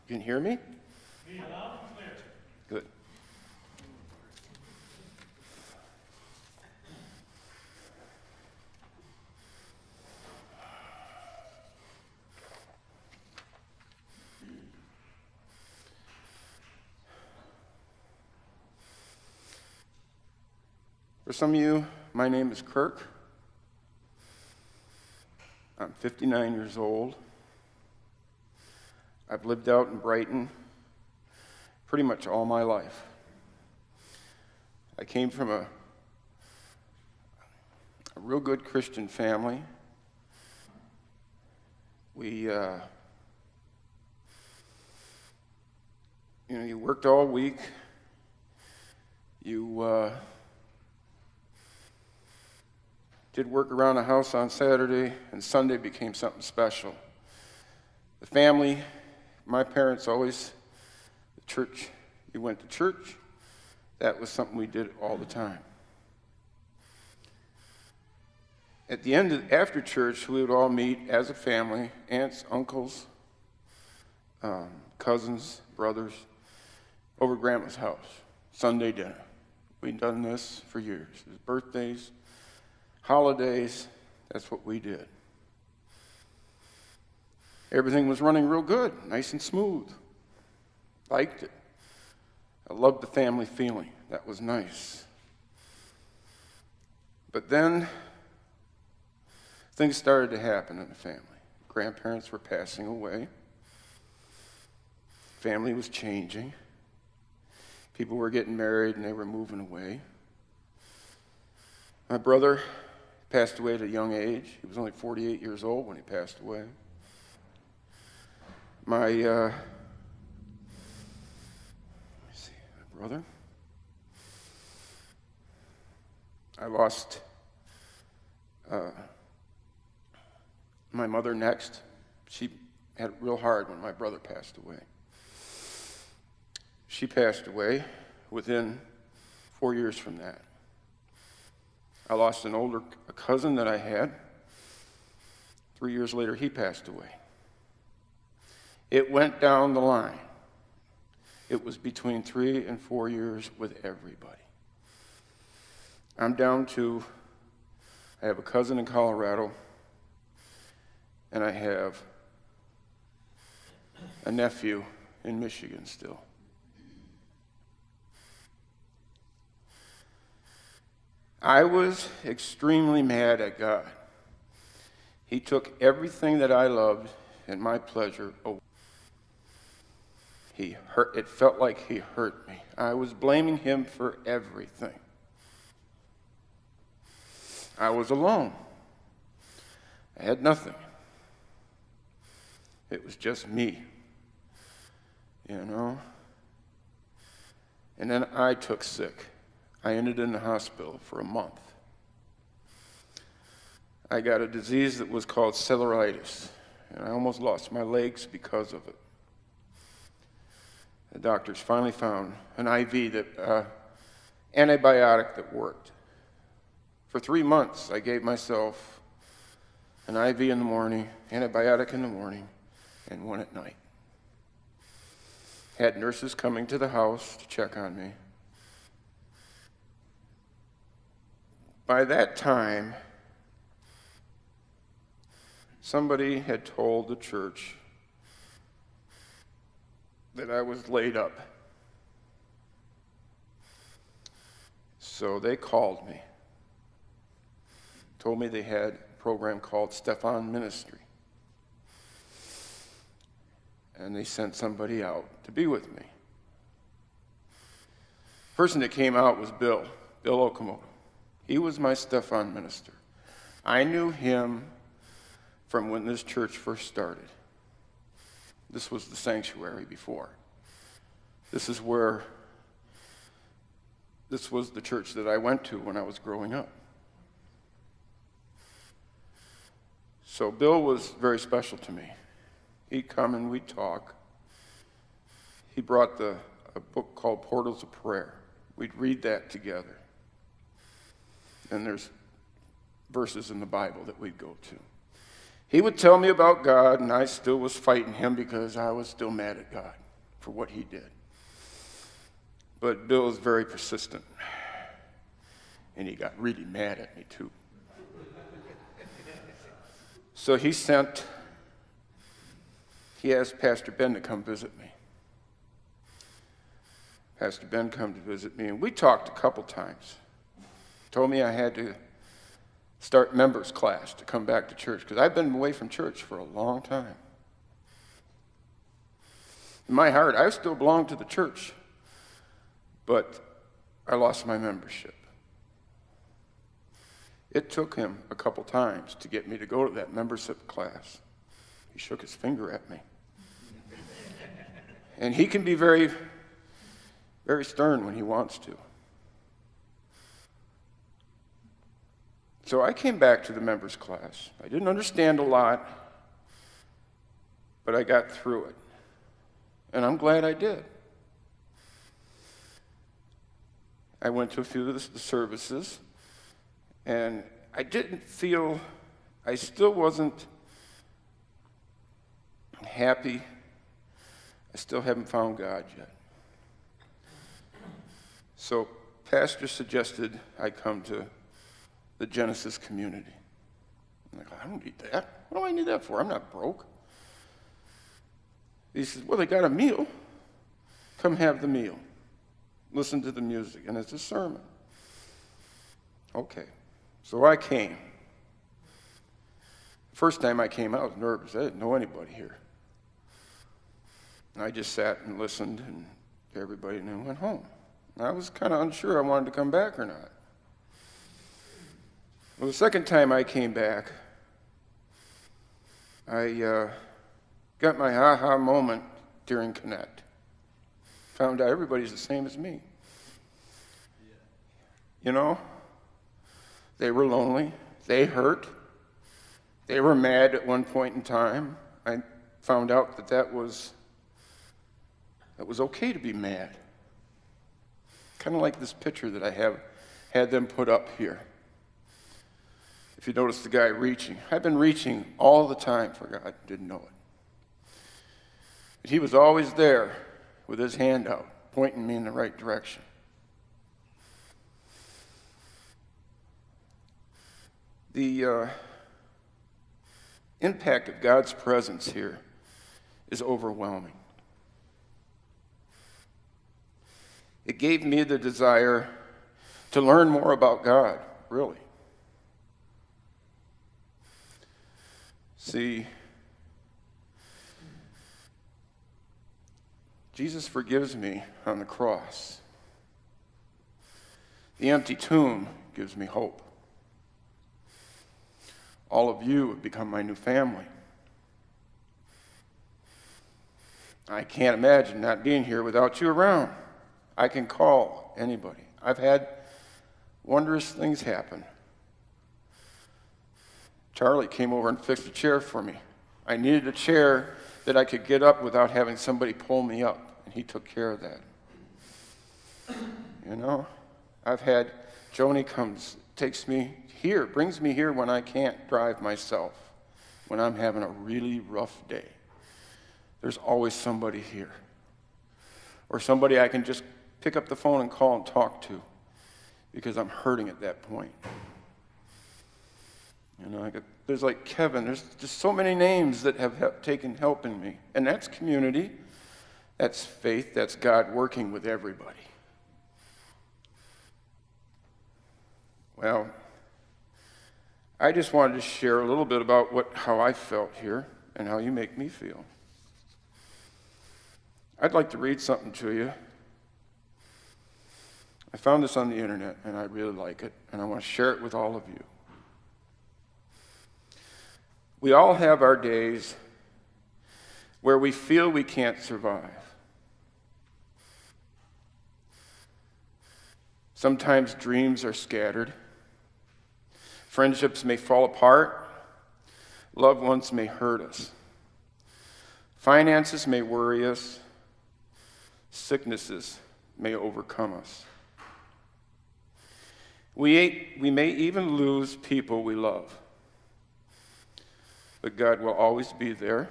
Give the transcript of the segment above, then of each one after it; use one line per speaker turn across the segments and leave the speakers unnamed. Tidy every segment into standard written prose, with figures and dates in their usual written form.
Can you hear me?
Loud and clear.
Good. For some of you, my name is Kirk. I'm 59 years old. I've lived out in Brighton pretty much all my life. I came from a real good Christian family. You worked all week. You did work around the house on Saturday, and Sunday became something special. The family, my parents always, the church, we went to church. That was something we did all the time. At the end, after church, we would all meet as a family, aunts, uncles, cousins, brothers, over Grandma's house, Sunday dinner. We'd done this for years. It was birthdays, holidays, that's what we did. Everything was running real good, nice and smooth. Liked it. I loved the family feeling. That was nice. But then, things started to happen in the family. Grandparents were passing away. Family was changing. People were getting married and they were moving away. My brother passed away at a young age. He was only 48 years old when he passed away. My brother. I lost my mother next. She had it real hard when my brother passed away. She passed away within 4 years from that. I lost an older cousin that I had. 3 years later, he passed away. It went down the line. It was between 3 and 4 years with everybody. I'm down to, I have a cousin in Colorado, and I have a nephew in Michigan still. I was extremely mad at God. He took everything that I loved and my pleasure away. It felt like he hurt me. I was blaming him for everything. I was alone. I had nothing. It was just me, And then I took sick. I ended in the hospital for a month. I got a disease that was called cellulitis, and I almost lost my legs because of it. The doctors finally found an IV antibiotic that worked. For 3 months, I gave myself an IV in the morning, antibiotic in the morning, and one at night. Had nurses coming to the house to check on me. By that time, somebody had told the church that I was laid up. So they called me, told me they had a program called Stephan Ministry. And they sent somebody out to be with me. The person that came out was Bill Okamoto. He was my Stephan minister. I knew him from when this church first started. This was the sanctuary before. This was the church that I went to when I was growing up. So Bill was very special to me. He'd come and we'd talk. He brought a book called Portals of Prayer. We'd read that together. And there's verses in the Bible that we'd go to. He would tell me about God, and I still was fighting him because I was still mad at God for what he did. But Bill is very persistent, and he got really mad at me too. So he asked Pastor Ben to come visit me. Pastor Ben come to visit me, and we talked a couple times. Told me I had to start members class to come back to church, because I've been away from church for a long time. In my heart, I still belong to the church, but I lost my membership. It took him a couple times to get me to go to that membership class. He shook his finger at me. And he can be very, very stern when he wants to. So I came back to the members class. I didn't understand a lot, but I got through it. And I'm glad I did. I went to a few of the services, and I still wasn't happy. I still haven't found God yet. So Pastor suggested I come to the Genesis community. I'm like, I don't need that. What do I need that for? I'm not broke. He says, well, they got a meal. Come have the meal. Listen to the music, and it's a sermon. Okay, so I came. First time I came, I was nervous. I didn't know anybody here. And I just sat and listened, and everybody knew and went home. And I was kind of unsure I wanted to come back or not. Well, the second time I came back, I got my aha moment during Connect. Found out everybody's the same as me. You know, they were lonely, they hurt, they were mad at one point in time. I found out that was okay to be mad. Kind of like this picture that I had them put up here. If you notice the guy reaching, I've been reaching all the time for God, didn't know it. But he was always there with his hand out, pointing me in the right direction. The impact of God's presence here is overwhelming. It gave me the desire to learn more about God, really. See, Jesus forgives me on the cross. The empty tomb gives me hope. All of you have become my new family. I can't imagine not being here without you around. I can call anybody. I've had wondrous things happen. Charlie came over and fixed a chair for me. I needed a chair that I could get up without having somebody pull me up, and he took care of that. You know, I've had Joni takes me here, brings me here when I can't drive myself, when I'm having a really rough day. There's always somebody here, or somebody I can just pick up the phone and call and talk to, because I'm hurting at that point. You know, there's like Kevin. There's just so many names that have taken help in me. And that's community. That's faith. That's God working with everybody. Well, I just wanted to share a little bit about how I felt here and how you make me feel. I'd like to read something to you. I found this on the internet, and I really like it, and I want to share it with all of you. We all have our days where we feel we can't survive. Sometimes dreams are scattered. Friendships may fall apart. Loved ones may hurt us. Finances may worry us. Sicknesses may overcome us. We may even lose people we love. but God will always be there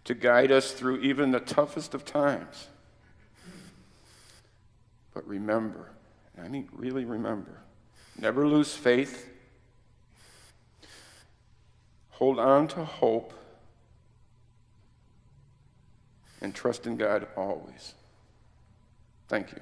to guide us through even the toughest of times. But remember, and I mean really remember, never lose faith. Hold on to hope and trust in God always. Thank you.